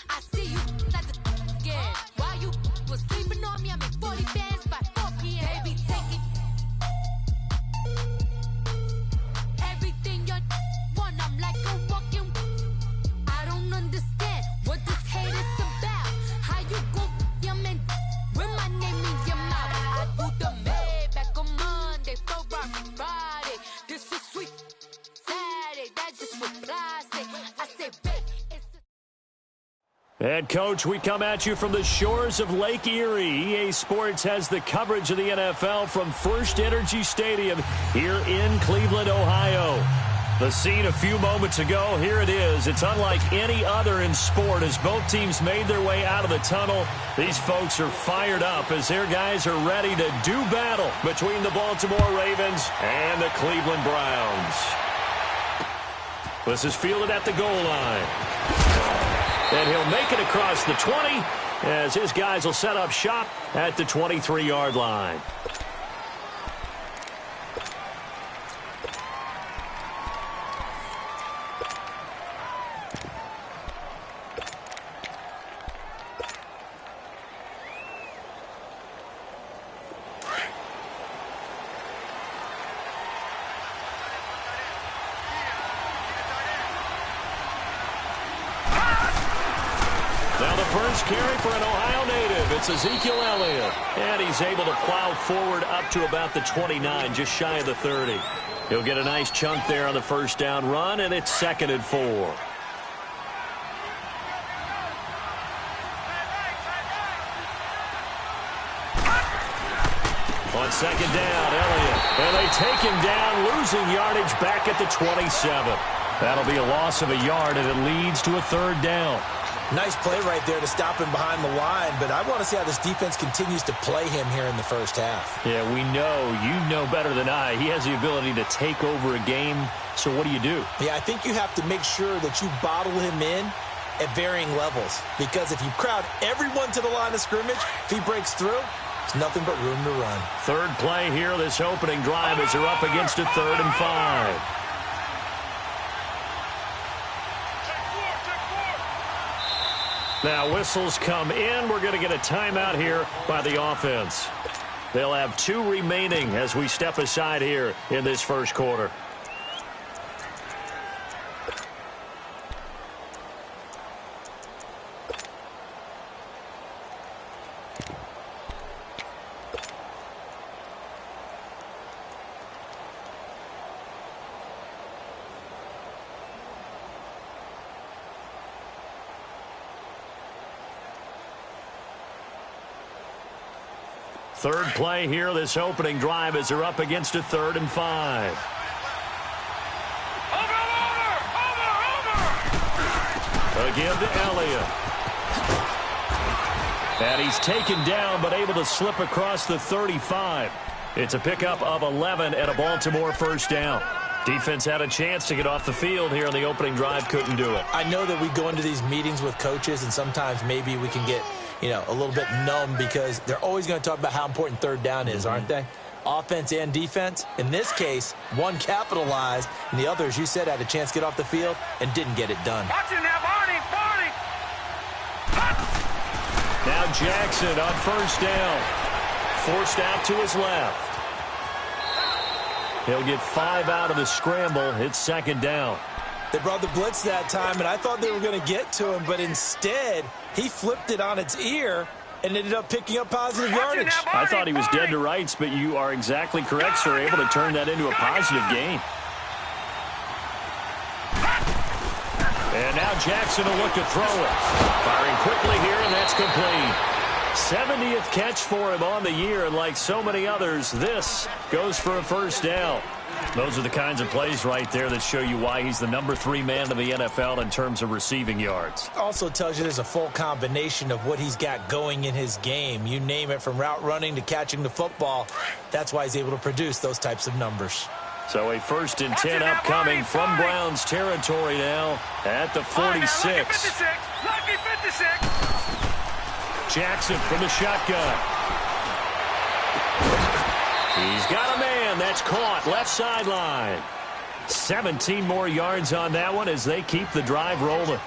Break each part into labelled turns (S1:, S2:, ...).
S1: I see you at the again. While you was sleeping on me, I make 40 bands by 4 p.m. Baby, take it. Everything you want, I'm like a walking. I don't understand what this hate is about. How you go your man with my name in your mouth? I do the Maybach on Monday, Ferrari Friday. This is sweet Saturday, that's just what I say. I say, babe, it's
S2: Head coach, we come at you from the shores of Lake Erie. EA Sports has the coverage of the NFL from First Energy Stadium here in Cleveland, Ohio. The scene a few moments ago, here it is. It's unlike any other in sport as both teams made their way out of the tunnel. These folks are fired up as their guys are ready to do battle between the Baltimore Ravens and the Cleveland Browns. This is fielded at the goal line. And he'll make it across the 20 as his guys will set up shop at the 23-yard line. Now the first carry for an Ohio native. It's Ezekiel Elliott. And he's able to plow forward up to about the 29, just shy of the 30. He'll get a nice chunk there on the first down run, and it's 2nd and 4. On 2nd down, Elliott. And they take him down, losing yardage back at the 27. That'll be a loss of a yard, and it leads to a 3rd down.
S3: Nice play right there to stop him behind the line, but I want to see how this defense continues to play him here in the first half.
S2: Yeah, we know. You know better than I. He has the ability to take over a game, so what do you do?
S3: Yeah, I think you have to make sure that you bottle him in at varying levels, because if you crowd everyone to the line of scrimmage, if he breaks through, there's nothing but room to run.
S2: Third play here, this opening drive as they're up against a 3rd and 5. Now whistles come in. We're going to get a timeout here by the offense. They'll have 2 remaining as we step aside here in this first quarter. Third play here, this opening drive as they're up against a 3rd and 5. Again to Elliott. And he's taken down but able to slip across the 35. It's a pickup of 11 and a Baltimore first down. Defense had a chance to get off the field here on the opening drive, couldn't do it.
S3: I know that we go into these meetings with coaches and sometimes maybe we can get a little bit numb because they're always going to talk about how important 3rd down is, aren't they? Offense and defense. In this case, one capitalized, and the other, as you said, had a chance to get off the field and didn't get it done.
S4: Watch it now, Barney!
S2: Now Jackson on first down. Forced out to his left. He'll get 5 out of the scramble. It's 2nd down.
S3: They brought the blitz that time, and I thought they were going to get to him, but instead, he flipped it on its ear and ended up picking up positive yardage.
S2: I thought he was dead to rights, but you are exactly correct, sir. Able to turn that into a positive gain. And now Jackson will look to throw it. Firing quickly here, and that's complete. 70th catch for him on the year, and like so many others, this goes for a first down. Those are the kinds of plays right there that show you why he's the number 3 man in the NFL in terms of receiving yards.
S3: Also tells you there's a full combination of what he's got going in his game. You name it, from route running to catching the football. That's why he's able to produce those types of numbers.
S2: So a 1st and 10 upcoming from Browns territory now at the 46.
S4: Lucky 56.
S2: Jackson from the shotgun. He's got a man. That's caught. Left sideline. 17 more yards on that one as they keep the drive rolling.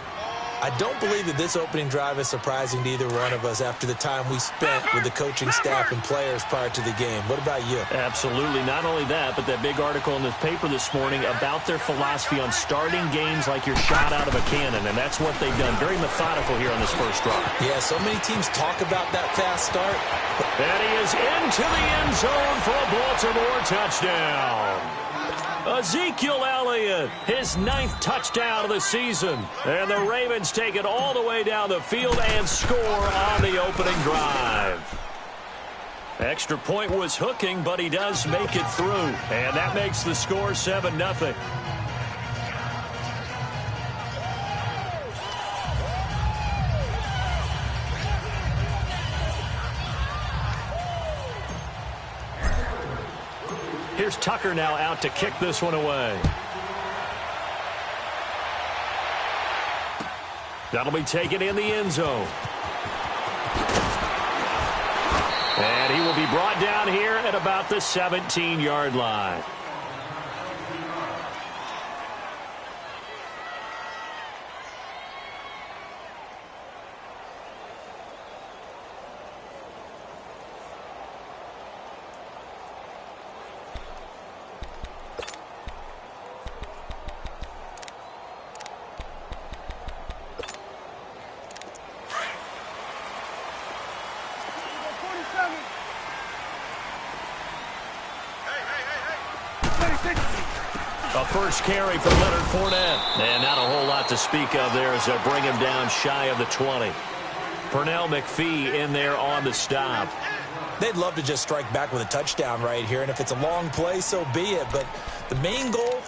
S3: I don't believe that this opening drive is surprising to either one of us after the time we spent with the coaching staff and players prior to the game. What about you?
S2: Absolutely. Not only that, but that big article in the paper this morning about their philosophy on starting games like you're shot out of a cannon, and that's what they've done. Very methodical here on this first drive.
S3: Yeah, so many teams talk about that fast start.
S2: And he is into the end zone for a Baltimore touchdown. Ezekiel Elliott, his 9th touchdown of the season. And the Ravens take it all the way down the field and score on the opening drive. Extra point was hooking, but he does make it through. And that makes the score 7-0. Here's Tucker now out to kick this one away. That'll be taken in the end zone. And he will be brought down here at about the 17-yard line. A first carry for Leonard Fournette. And not a whole lot to speak of there as they'll bring him down shy of the 20. Pernell McPhee in there on the stop.
S3: They'd love to just strike back with a touchdown right here, and if it's a long play, so be it. But the main goal,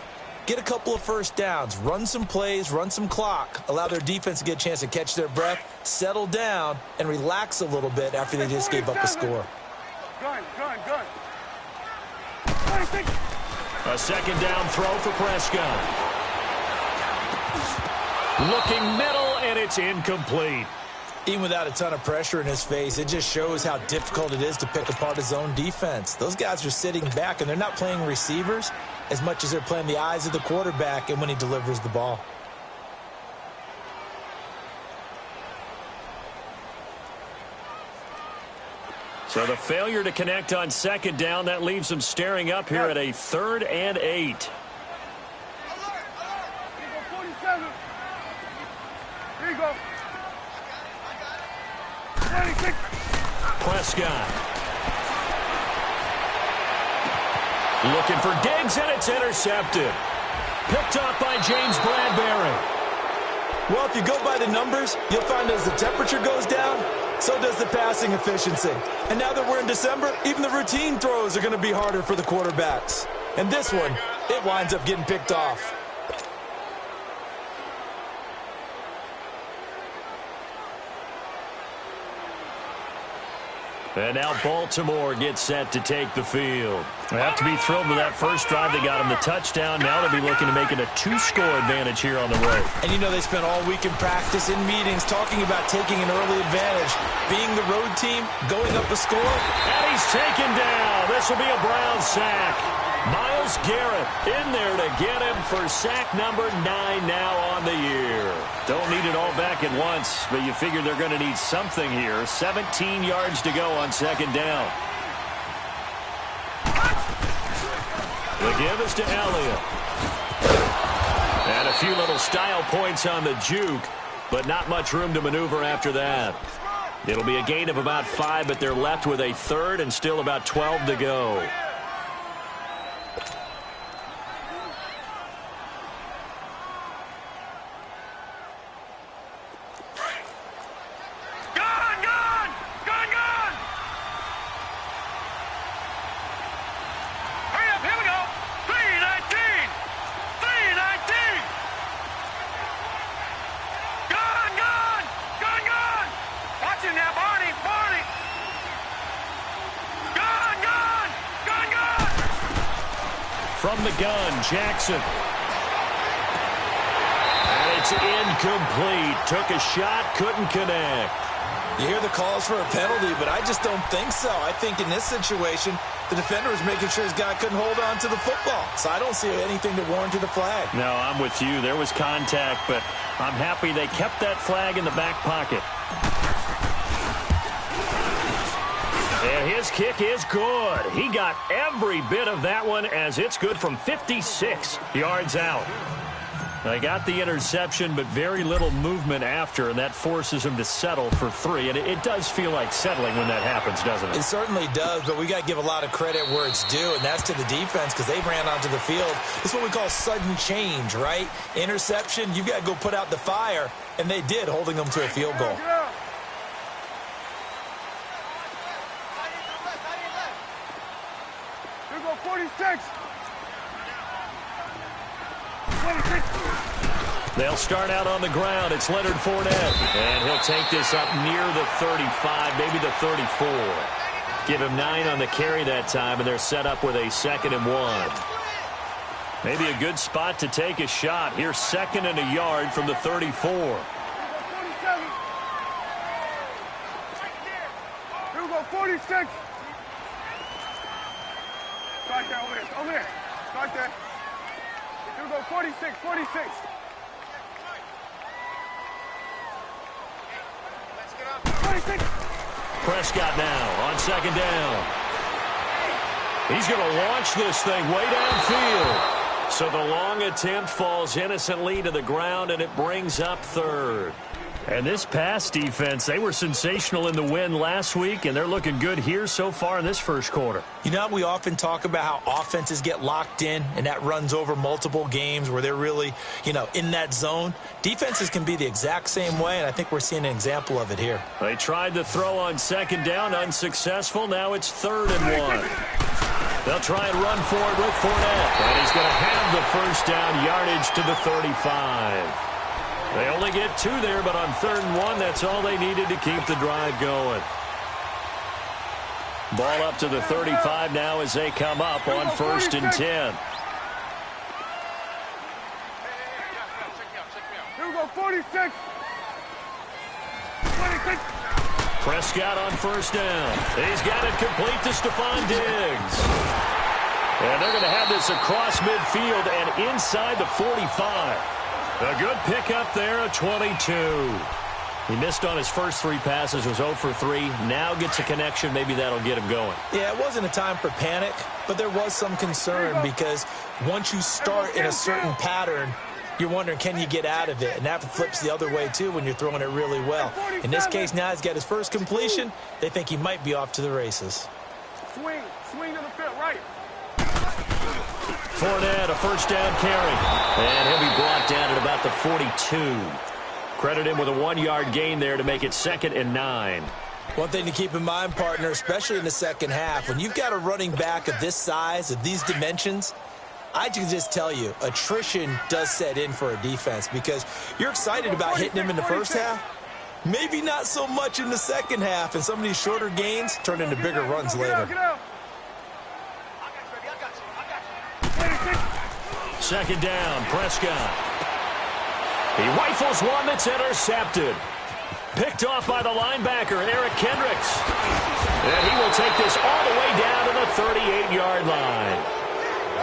S3: get a couple of first downs, run some plays, run some clock, allow their defense to get a chance to catch their breath, settle down, and relax a little bit after they just gave up a score.
S4: Gun.
S2: A second down throw for Prescott. Looking middle, and it's incomplete.
S3: Even without a ton of pressure in his face, it just shows how difficult it is to pick apart his own defense. Those guys are sitting back, and they're not playing receivers as much as they're playing the eyes of the quarterback and when he delivers the ball.
S2: So the failure to connect on second down, that leaves them staring up here at a 3rd and 8.
S4: 47. Here you go. 26.
S2: Prescott. Looking for Diggs, and it's intercepted. Picked up by James Bradbury.
S3: Well, if you go by the numbers, you'll find as the temperature goes down, so does the passing efficiency. And now that we're in December, even the routine throws are going to be harder for the quarterbacks. And this one, it winds up getting picked off.
S2: And now Baltimore gets set to take the field. They have to be thrilled with that first drive. They got him the touchdown. Now they'll be looking to make it a 2-score advantage here on the road.
S3: And you know they spent all week in practice, in meetings, talking about taking an early advantage. Being the road team, going up a score.
S2: And he's taken down. This will be a Brown sack. Myles Garrett in there to get him for sack number 9 now on the year. Don't need it all back at once, but you figure they're going to need something here. 17 yards to go on second down. The give is to Elliott. And a few little style points on the juke, but not much room to maneuver after that. It'll be a gain of about 5, but they're left with a 3rd and still about 12 to go. From the gun, Jackson. And it's incomplete. Took a shot, couldn't connect.
S3: You hear the calls for a penalty, but I just don't think so. I think in this situation, The defender was making sure his guy couldn't hold on to the football. So I don't see anything to warrant the flag.
S2: No, I'm with you. There was contact, but I'm happy they kept that flag in the back pocket. And his kick is good. He got every bit of that one as it's good from 56 yards out. They got the interception, but very little movement after, and that forces him to settle for 3. And it does feel like settling when that happens, doesn't it?
S3: It certainly does, but we got to give a lot of credit where it's due, and that's to the defense because they ran onto the field. It's what we call sudden change, right? Interception, you've got to go put out the fire, and they did, holding them to a field goal.
S4: Here go 46. 26.
S2: They'll start out on the ground. It's Leonard Fournette. And he'll take this up near the 35, maybe the 34. Give him 9 on the carry that time, and they're set up with a 2nd and 1. Maybe a good spot to take a shot. Here's 2nd and a yard from the 34.
S4: Here we go 46. Right there, over there, over there. Right there. Here we go 46, 46.
S2: Prescott now on 2nd down. He's going to launch this thing way downfield. So the long attempt falls innocently to the ground, and it brings up 3rd. And this pass defense, they were sensational in the win last week, and they're looking good here so far in this first quarter.
S3: You know, we often talk about how offenses get locked in, and that runs over multiple games where they're really, in that zone. Defenses can be the exact same way, and I think we're seeing an example of it here.
S2: They tried to throw on 2nd down, unsuccessful. Now it's 3rd and 1. They'll try and run forward with Fournette, and he's going to have the first down yardage to the 35. They only get 2 there, but on 3rd and 1, that's all they needed to keep the drive going. Ball up to the 35 now as they come up on 1st and 10.
S4: Here we go 46. 26.
S2: Prescott on 1st down. He's got it complete to Stephon Diggs. And they're going to have this across midfield and inside the 45. A good pickup there, a 22. He missed on his first 3 passes, was 0 for 3. Now gets a connection. Maybe that'll get him going.
S3: Yeah, it wasn't a time for panic, but there was some concern because once you start in a certain pattern, you're wondering, can you get out of it? And that flips the other way, too, when you're throwing it really well. In this case, now he's got his first completion. They think he might be off to the races.
S4: Swing to the field, right.
S2: Fournette, a 1st down carry. And he'll be brought down at about the 42. Credit him with a 1-yard gain there to make it 2nd and 9.
S3: One thing to keep in mind, partner, especially in the second half, when you've got a running back of this size, of these dimensions, I can just tell you, attrition does set in for a defense because you're excited about hitting him in the first half. Maybe not so much in the second half, and some of these shorter gains turn into bigger runs later.
S2: 2nd down, Prescott. He rifles one that's intercepted. Picked off by the linebacker, Eric Kendricks. And he will take this all the way down to the 38-yard line.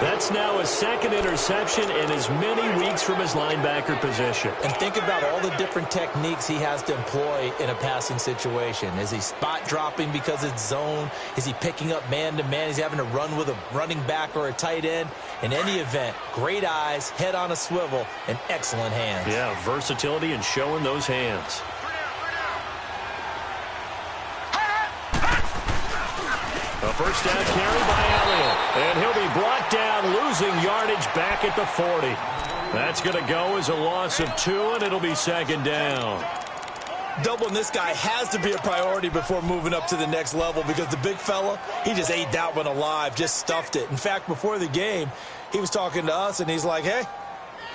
S2: That's now his 2nd interception in as many weeks from his linebacker position.
S3: And think about all the different techniques he has to employ in a passing situation. Is he spot dropping because it's zone? Is he picking up man-to-man? Is he having to run with a running back or a tight end? In any event, great eyes, head on a swivel, and excellent hands.
S2: Yeah, versatility and showing those hands. A 1st down carry by Elliott. And he'll be brought down, losing yardage back at the 40. That's going to go as a loss of 2, and it'll be 2nd down.
S3: Doubling this guy has to be a priority before moving up to the next level because the big fella, he just ate that one alive, just stuffed it. In fact, before the game, he was talking to us, and he's like, hey,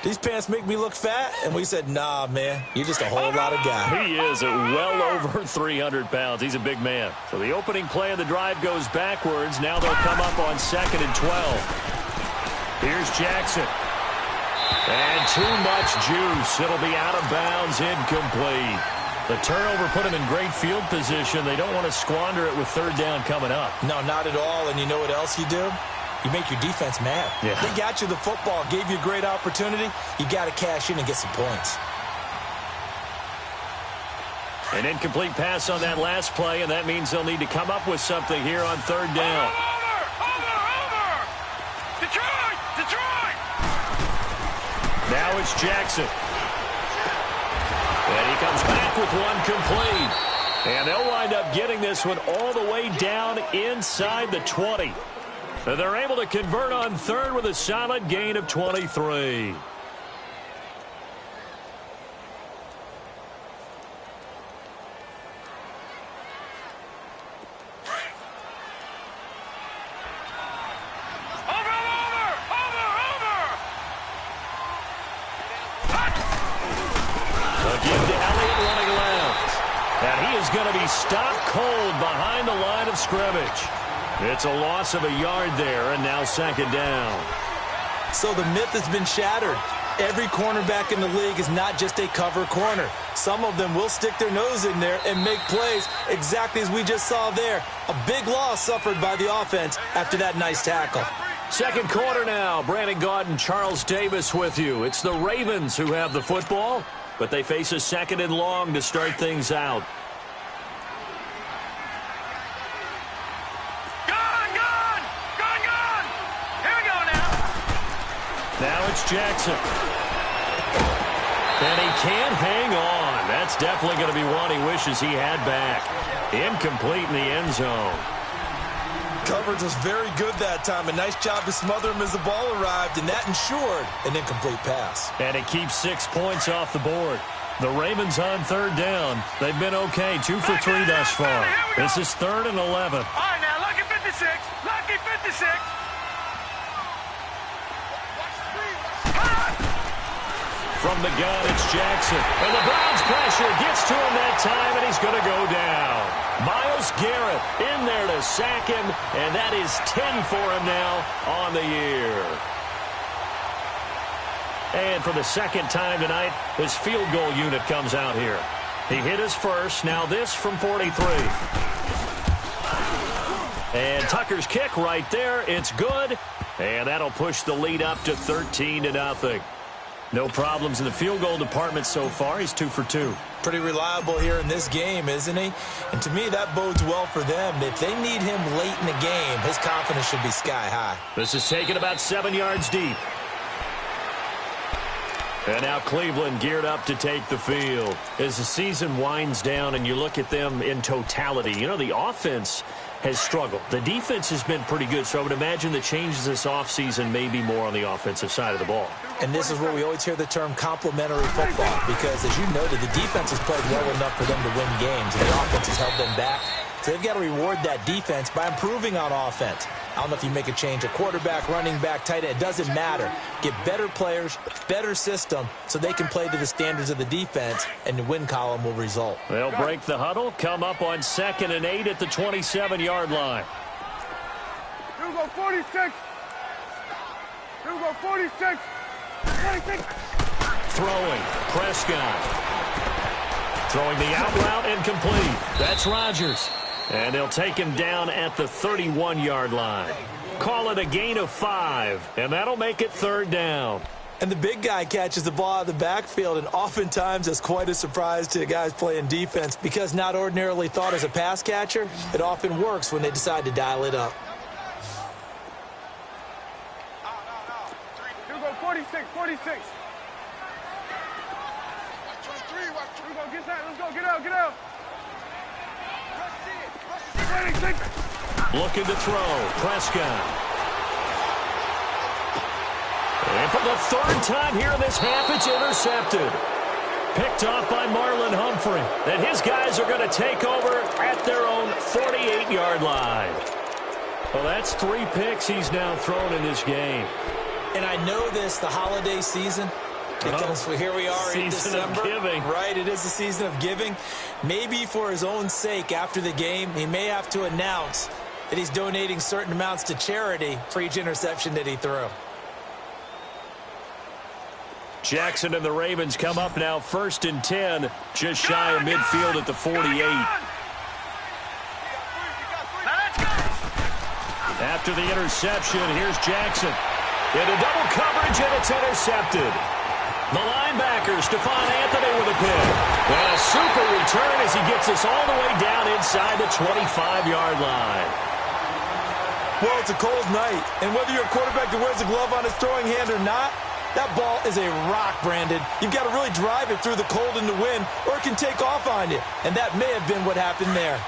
S3: these pants make me look fat? And we said, nah, man, you're just a whole lot of guy.
S2: He is well over 300 pounds. He's a big man. So the opening play of the drive goes backwards. Now they'll come up on 2nd and 12. Here's Jackson. And too much juice. It'll be out of bounds, incomplete. The turnover put them in great field position. They don't want to squander it with third down coming up.
S3: No, not at all. And you know what else you do? You make your defense mad.
S2: Yeah.
S3: They got you the football, gave you a great opportunity. You got to cash in and get some points.
S2: An incomplete pass on that last play, and that means they'll need to come up with something here on third down.
S4: Over! Detroit!
S2: Now it's Jackson. And he comes back with one complete. And they'll wind up getting this one all the way down inside the 20. And they're able to convert on third with a solid gain of 23.
S1: Going
S2: to be stopped cold behind the line of scrimmage. It's a loss of a yard there, and now second down.
S3: So the myth has been shattered. Every cornerback in the league is not just a cover corner. Some of them will stick their nose in there and make plays exactly as we just saw there. A big loss suffered by the offense after that nice tackle.
S2: Second quarter now. Brandon Gaudin, Charles Davis with you. It's the Ravens who have the football, but they face a second and long to start things out. Now it's Jackson. And he can't hang on. That's definitely going to be one he wishes he had back. Incomplete in the end zone.
S3: Coverage was very good that time. A nice job to smother him as the ball arrived, and that ensured an incomplete pass.
S2: And it keeps 6 points off the board. The Ravens on third down. They've been okay, 2 for 3 thus far. This is 3rd and 11.
S4: All right, now, lucky 56. Lucky 56.
S2: From the gun, it's Jackson. And the Browns pressure gets to him that time, and he's going to go down. Myles Garrett in there to sack him, and that is 10 for him now on the year. And for the second time tonight, his field goal unit comes out here. He hit his first, now this from 43. And Tucker's kick right there, it's good. And that'll push the lead up to 13-0. No problems in the field goal department so far. He's 2 for 2.
S3: Pretty reliable here in this game, isn't he? And to me, that bodes well for them. If they need him late in the game, his confidence should be sky high.
S2: This is taken about 7 yards deep. And now Cleveland geared up to take the field. As the season winds down and you look at them in totality, you know, the offense has struggled. The defense has been pretty good, so I would imagine the changes this offseason may be more on the offensive side of the ball.
S3: And this is where we always hear the term complementary football, because as you noted, the defense has played well enough for them to win games, and the offense has held them back. So they've got to reward that defense by improving on offense. I don't know if you make a change, a quarterback, running back, tight end, it doesn't matter. Get better players, better system, so they can play to the standards of the defense, and the win column will result.
S2: They'll break the huddle, come up on 2nd and 8 at the 27-yard line.
S4: Here we go, 46. Here we go, 46. 46.
S2: Throwing, Prescott. Throwing the out route, incomplete. That's Rodgers. And they'll take him down at the 31-yard line. Call it a gain of 5, and that'll make it 3rd down.
S3: And the big guy catches the ball out of the backfield, and oftentimes it's quite a surprise to the guys playing defense, because not ordinarily thought as a pass catcher, it often works when they decide to dial it up.
S4: Here we go, 46, 46. Here we go, get that, let's go, get out, get out. 26.
S2: Looking to throw, Prescott. And for the 3rd time here in this half, it's intercepted. Picked off by Marlon Humphrey. And his guys are going to take over at their own 48-yard line. Well, that's 3 picks he's now thrown in this game.
S3: And I know this, the holiday season, because here we are in December.
S2: Season of giving.
S3: Right, it is the season of giving. Maybe for his own sake after the game, he may have to announce that he's donating certain amounts to charity for each interception that he threw.
S2: Jackson and the Ravens come up now 1st and 10, just shy of midfield at the 48. After the interception, here's Jackson. Into double coverage, and it's intercepted. The linebacker, Stephon Anthony with a pick. And a super return as he gets us all the way down inside the 25-yard line.
S3: Well, it's a cold night, and whether you're a quarterback that wears a glove on his throwing hand or not, that ball is a rock, Brandon. You've got to really drive it through the cold and the wind, or it can take off on you. And that may have been what happened there.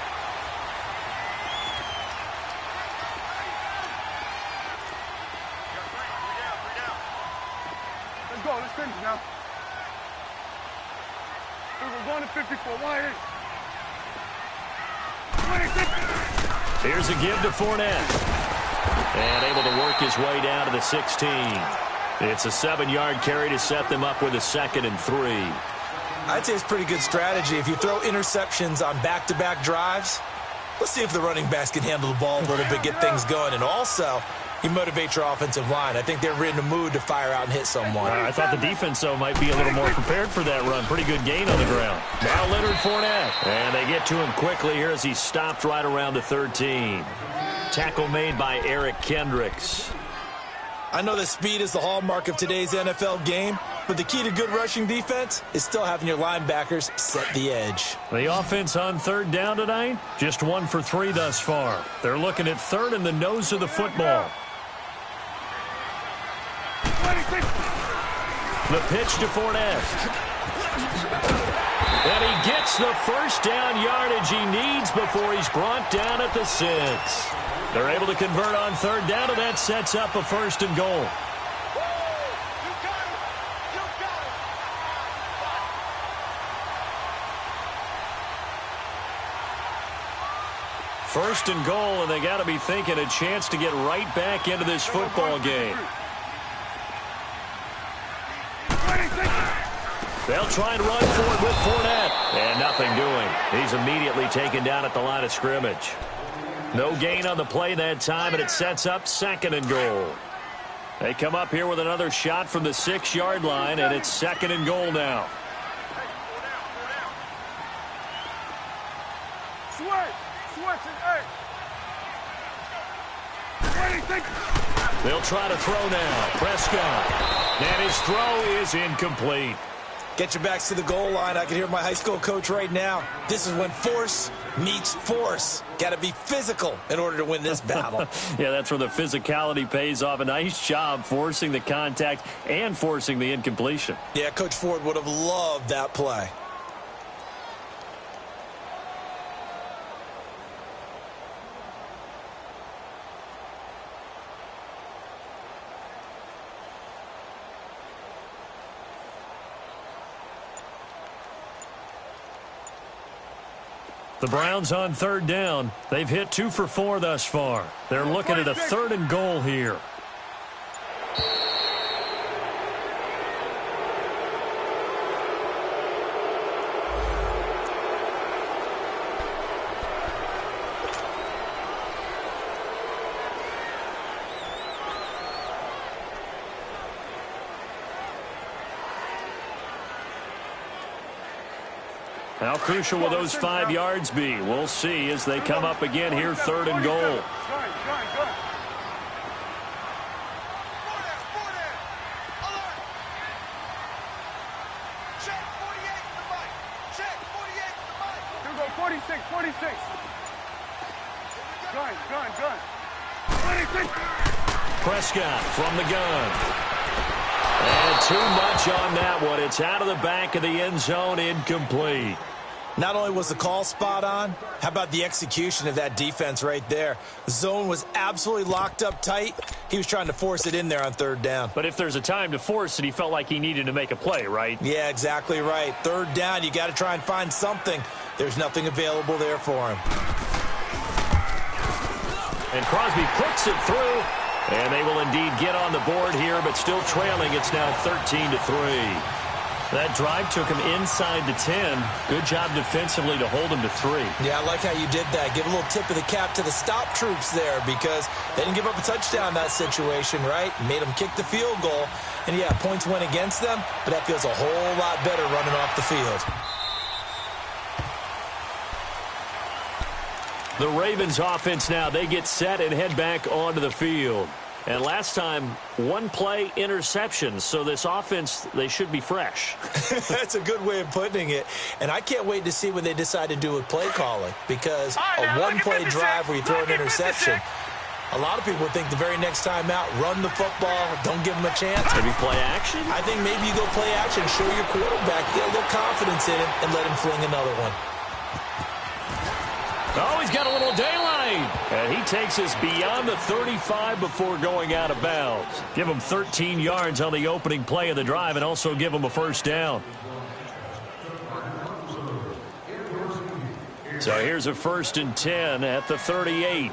S4: Let's go. Let's finish now. We're going to 54. Why?
S2: Here's a give to Fournette. And able to work his way down to the 16. It's a 7-yard carry to set them up with a 2nd and 3.
S3: I'd say it's pretty good strategy. If you throw interceptions on back-to-back drives, let's see if the running backs can handle the ball a little bit, get things going. And also, you motivate your offensive line. I think they're in the mood to fire out and hit someone.
S2: I thought the defense, though, might be a little more prepared for that run. Pretty good gain on the ground. Now Leonard Fournette. And they get to him quickly here as he stopped right around the 13. Tackle made by Eric Kendricks.
S3: I know that speed is the hallmark of today's NFL game, but the key to good rushing defense is still having your linebackers set the edge.
S2: The offense on 3rd down tonight, just 1 for 3 thus far. They're looking at 3rd in the nose of the football. The pitch to Fournette. And he gets the 1st down yardage he needs before he's brought down at the 6. They're able to convert on 3rd down, and that sets up a 1st and goal. First and goal, and they got to be thinking a chance to get right back into this football game. They'll try and run for it with Fournette. And nothing doing. He's immediately taken down at the line of scrimmage. No gain on the play that time, and it sets up 2nd and goal. They come up here with another shot from the 6-yard line, and it's 2nd and goal now. They'll try to throw now. Prescott. And his throw is incomplete.
S3: Get your backs to the goal line. I can hear my high school coach right now. This is when force meets force. Got to be physical in order to win this battle.
S2: Yeah, that's where the physicality pays off. A nice job forcing the contact and forcing the incompletion.
S3: Yeah, Coach Ford would have loved that play.
S2: The Browns on 3rd down. They've hit 2 for 4 thus far. They're looking at a 3rd and goal here. How crucial will those 5 yards be? We'll see as they come up again here, 3rd and goal.
S4: Check 48 to the mic. Check 48 to the mic. Here we go, 46, 46. Gun. 46.
S2: Prescott from the gun. And too much on that one. It's out of the back of the end zone, incomplete.
S3: Not only was the call spot on, how about the execution of that defense right there? The zone was absolutely locked up tight. He was trying to force it in there on 3rd down.
S2: But if there's a time to force it, he felt like he needed to make a play, right?
S3: Yeah, exactly right. 3rd down, you got to try and find something. There's nothing available there for him.
S2: And Crosby puts it through. And they will indeed get on the board here, but still trailing. It's now 13-3. That drive took him inside the 10. Good job defensively to hold him to 3.
S3: Yeah, I like how you did that. Give a little tip of the cap to the stop troops there because they didn't give up a touchdown in that situation, right? Made them kick the field goal. And, yeah, points went against them, but that feels a whole lot better running off the field.
S2: The Ravens offense now, they get set and head back onto the field. And last time, one-play interception. So this offense, they should be fresh.
S3: That's a good way of putting it. And I can't wait to see what they decide to do with play calling because a one-play drive where you throw an interception, a lot of people would think the very next time out, run the football, don't give them a chance.
S2: Maybe play action?
S3: I think maybe you go play action, show your quarterback, get a little confidence in him, and let him fling another one.
S2: Oh, he's got a little daylight. And he takes us beyond the 35 before going out of bounds. Give him 13 yards on the opening play of the drive and also give him a first down. So here's a 1st and 10 at the 38.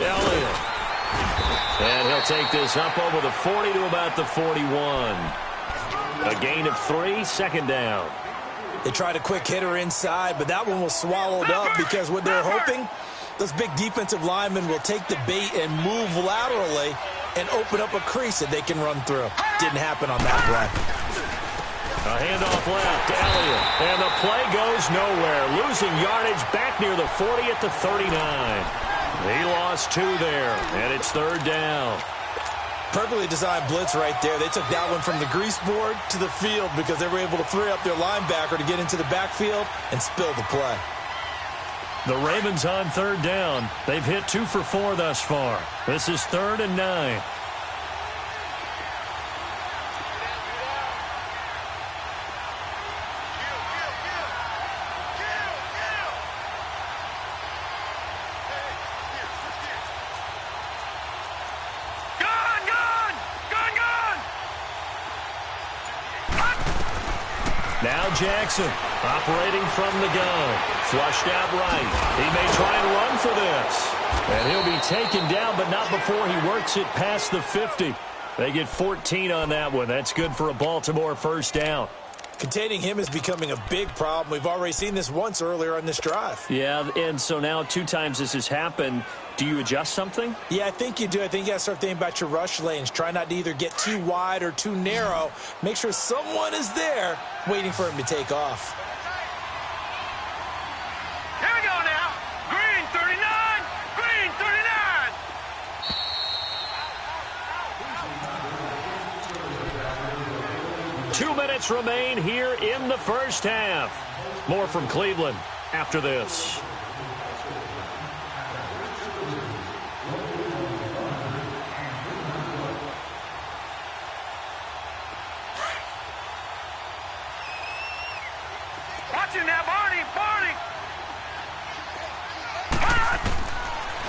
S2: Elliott. And he'll take this up over the 40 to about the 41. A gain of 3, 2nd down.
S3: They tried a quick hitter inside, but that one was swallowed up because what they're hoping, those big defensive linemen will take the bait and move laterally and open up a crease that they can run through. Didn't happen on that play.
S2: A handoff left to Elliott. And the play goes nowhere. Losing yardage back near the 40 at the 39. He lost 2 there, and it's 3rd down.
S3: Perfectly designed blitz right there. They took that one from the grease board to the field because they were able to free up their linebacker to get into the backfield and spill the play.
S2: The Ravens on 3rd down. They've hit 2 for 4 thus far. This is 3rd and 9. Now Jackson operating from the gun. Flushed out right. He may try and run for this. And he'll be taken down, but not before he works it past the 50. They get 14 on that one. That's good for a Baltimore first down.
S3: Containing him is becoming a big problem. We've already seen this once earlier on this drive.
S2: Yeah, and so now 2 times this has happened. Do you adjust something?
S3: Yeah, I think you do. I think you got to start thinking about your rush lanes. Try not to either get too wide or too narrow. Make sure someone is there waiting for him to take off.
S4: Here we go now. Green 39. Green 39.
S2: 2 minutes remain here in the first half. More from Cleveland after this.
S4: Watch him now, Barney. Barney.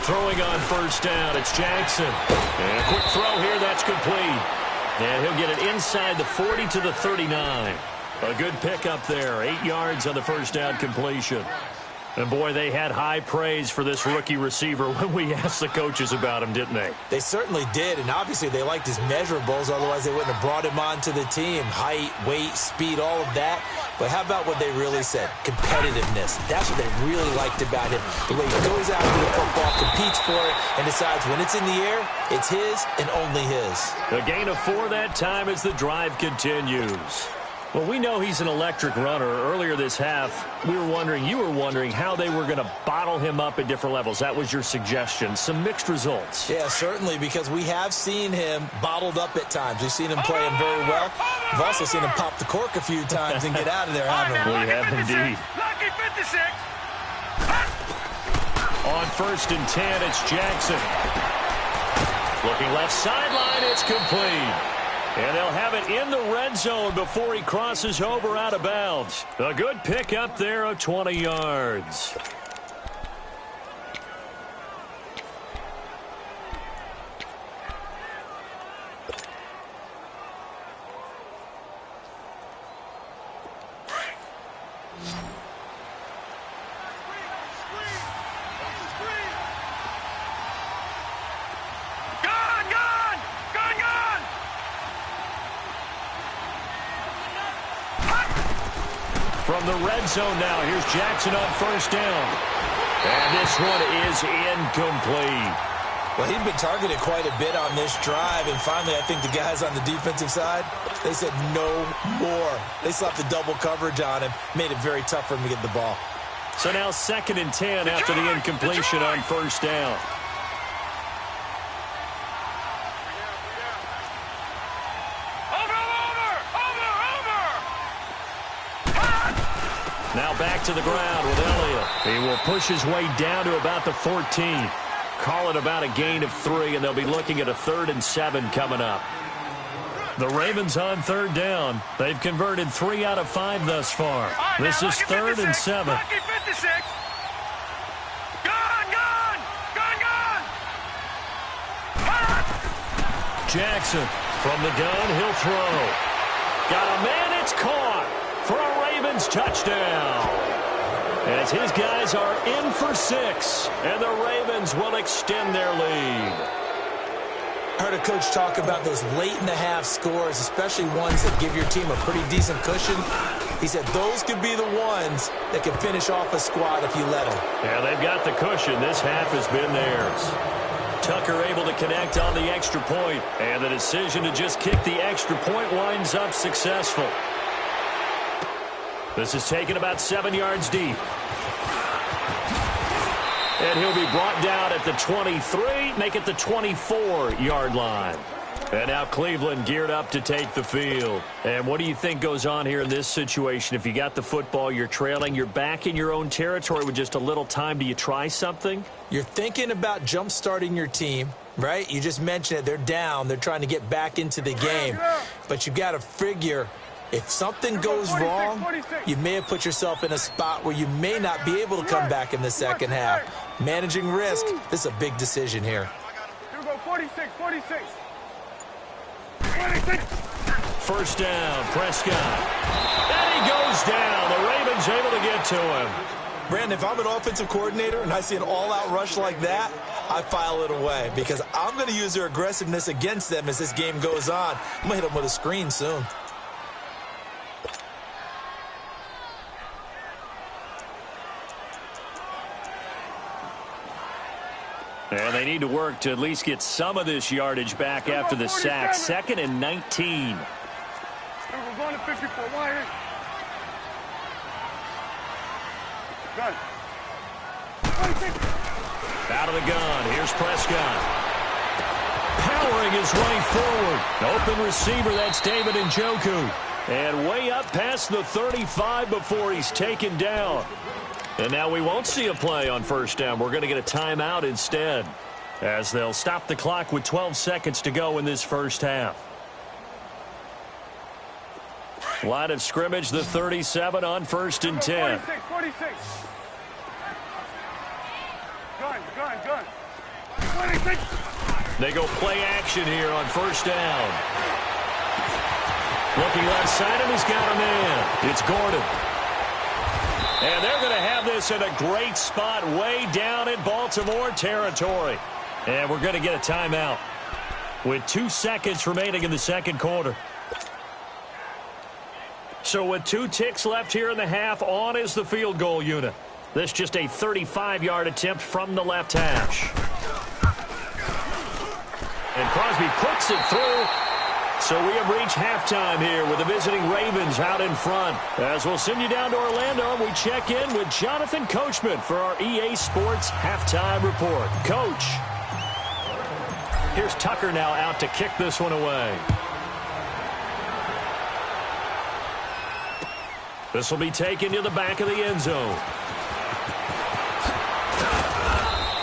S2: Throwing on first down, it's Jackson. And a quick throw here, that's complete. And he'll get it inside the 40 to the 39. A good pickup there, 8 yards on the first down completion. And, boy, they had high praise for this rookie receiver when we asked the coaches about him, didn't they?
S3: They certainly did, and obviously they liked his measurables. Otherwise, they wouldn't have brought him onto the team. Height, weight, speed, all of that. But how about what they really said? Competitiveness. That's what they really liked about him. The way he goes after the football, competes for it, and decides when it's in the air, it's his and only his.
S2: A gain of 4 that time as the drive continues. Well, we know he's an electric runner. Earlier this half, you were wondering how they were going to bottle him up at different levels. That was your suggestion. Some mixed results.
S3: Yeah, certainly, because we have seen him bottled up at times. We've seen him play him very well. We've also seen him pop the cork a few times and get out of there, haven't we?
S2: We have indeed.
S4: Lucky 56.
S2: On 1st and 10, it's Jackson. Looking left sideline, it's complete. And they'll have it in the red zone before he crosses over out of bounds. A good pick up there of 20 yards.
S4: Go!
S2: from the red zone now. Here's Jackson on first down. And this one is incomplete.
S3: Well, he'd been targeted quite a bit on this drive, and finally I think the guys on the defensive side, they said no more. They slapped the double coverage on him, made it very tough for him to get the ball.
S2: So now 2nd and 10 after the incompletion on first down. Now back to the ground with Elliott. He will push his way down to about the 14. Call it about a gain of 3, and they'll be looking at a 3rd and 7 coming up. The Ravens on 3rd down. They've converted 3 out of 5 thus far.
S4: Right,
S2: this is 3rd and 7.
S4: Lucky 56. Gun!
S2: Jackson from the gun. He'll throw. Got a man. It's caught for a Ravens touchdown. As his guys are in for 6, and the Ravens will extend their lead.
S3: I heard a coach talk about those late-in-the-half scores, especially ones that give your team a pretty decent cushion. He said those could be the ones that can finish off a squad if you let them.
S2: Yeah, they've got the cushion. This half has been theirs. Tucker able to connect on the extra point, and the decision to just kick the extra point winds up successful. This is taken about 7 yards deep. And he'll be brought down at the 23, make it the 24-yard line. And now Cleveland geared up to take the field. And what do you think goes on here in this situation? If you got the football, you're trailing, you're back in your own territory with just a little time. Do you try something?
S3: You're thinking about jump-starting your team, right? You just mentioned it. They're down. They're trying to get back into the game. But you've got to figure, if something goes wrong, you may have put yourself in a spot where you may not be able to come back in the second half. Managing risk, this is a big decision here.
S4: Here we go, 46. 26.
S2: First down, Prescott. And he goes down. The Ravens able to get to him.
S3: Brandon, if I'm an offensive coordinator and I see an all-out rush like that, I file it away because I'm going to use their aggressiveness against them as this game goes on. I'm going to hit them with a screen soon.
S2: And they need to work to at least get some of this yardage back after the sack. 2nd and 19.
S4: We're going to 54. Wide. Gun. 26.
S2: Out of the gun. Here's Prescott. Powering his way forward. Open receiver. That's David Njoku. And way up past the 35 before he's taken down. And now we won't see a play on first down. We're going to get a timeout instead, as they'll stop the clock with 12 seconds to go in this first half. Line of scrimmage, the 37 on 1st and 10.
S4: 46. Gun. 26.
S2: They go play action here on first down. Looking left side, and he's got a man. It's Gordon. And they're going to have this in a great spot way down in Baltimore territory. And we're going to get a timeout with 2 seconds remaining in the second quarter. So with 2 ticks left here in the half, on is the field goal unit. This just a 35-yard attempt from the left hash. And Crosby puts it through. So we have reached halftime here with the visiting Ravens out in front. As we'll send you down to Orlando, we check in with Jonathan Coachman for our EA Sports Halftime Report. Coach, here's Tucker now out to kick this one away. This will be taken to the back of the end zone.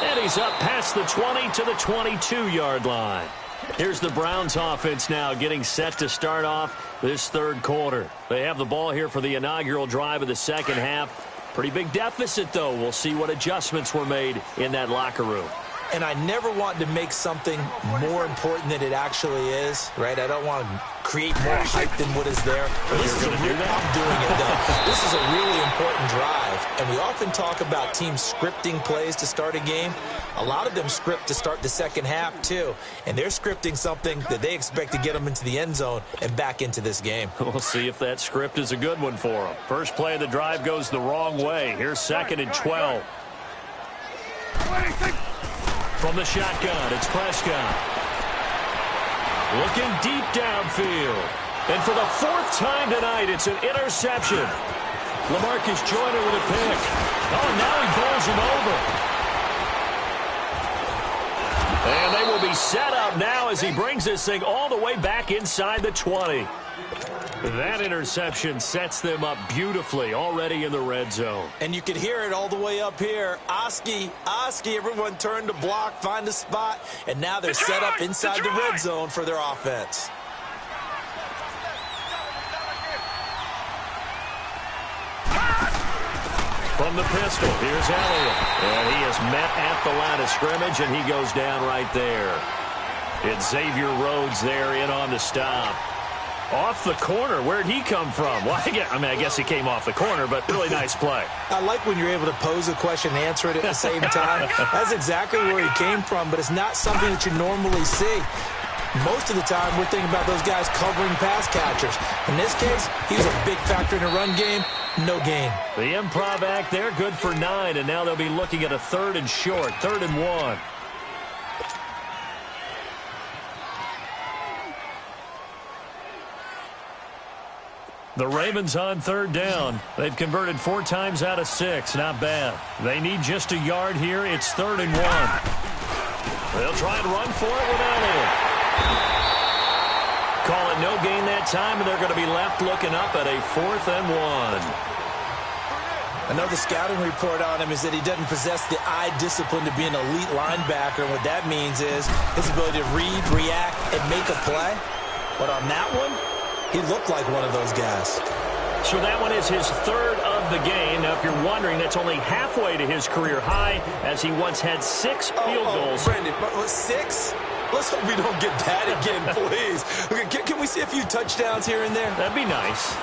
S2: And he's up past the 20 to the 22-yard line. Here's the Browns offense now getting set to start off this third quarter. They have the ball here for the inaugural drive of the second half. Pretty big deficit, though. We'll see what adjustments were made in that locker room.
S3: And I never want to make something more important than it actually is, right? I don't want to create more hype than what is there. I'm doing it, though. This is a really important drive. And we often talk about teams scripting plays to start a game. A lot of them script to start the second half, too. And they're scripting something that they expect to get them into the end zone and back into this game.
S2: We'll see if that script is a good one for them. First play of the drive goes the wrong way. Here's 2nd and 12. From the shotgun, it's Prescott. Looking deep downfield. And for the 4th time tonight, it's an interception. LaMarcus Joyner with a pick. Oh, now he bowls him over. And they will be set up now as he brings this thing all the way back inside the 20. That interception sets them up beautifully already in the red zone.
S3: And you can hear it all the way up here. Oski, everyone turned to block, find a spot, and now they're set up inside the red zone for their offense.
S2: From the pistol, here's Elliott. And he is met at the line of scrimmage, and he goes down right there. It's Xavier Rhodes there in on the stop. Off the corner. Where'd he come from? Well, I guess he came off the corner, but really nice play.
S3: I like when you're able to pose a question and answer it at the same time. That's exactly where he came from, but it's not something that you normally see. Most of the time, we're thinking about those guys covering pass catchers. In this case, he was a big factor in the run game. No gain.
S2: The improv act there, good for 9, and now they'll be looking at a 3rd and short, 3rd and 1. The Ravens on 3rd down. They've converted 4 times out of 6. Not bad. They need just a yard here. It's 3rd and 1. They'll try and run for it with Elliott. Call it no gain that time, and they're going to be left looking up at a 4th and 1.
S3: I know the scouting report on him is that he doesn't possess the eye discipline to be an elite linebacker. And what that means is his ability to read, react, and make a play. But on that one, he looked like one of those guys.
S2: So that one is his 3rd of the game. Now, if you're wondering, that's only halfway to his career high, as he once had 6 field goals.
S3: Brandon, 6? Let's hope we don't get that again, please. Okay, can we see a few touchdowns here and there?
S2: That'd be nice.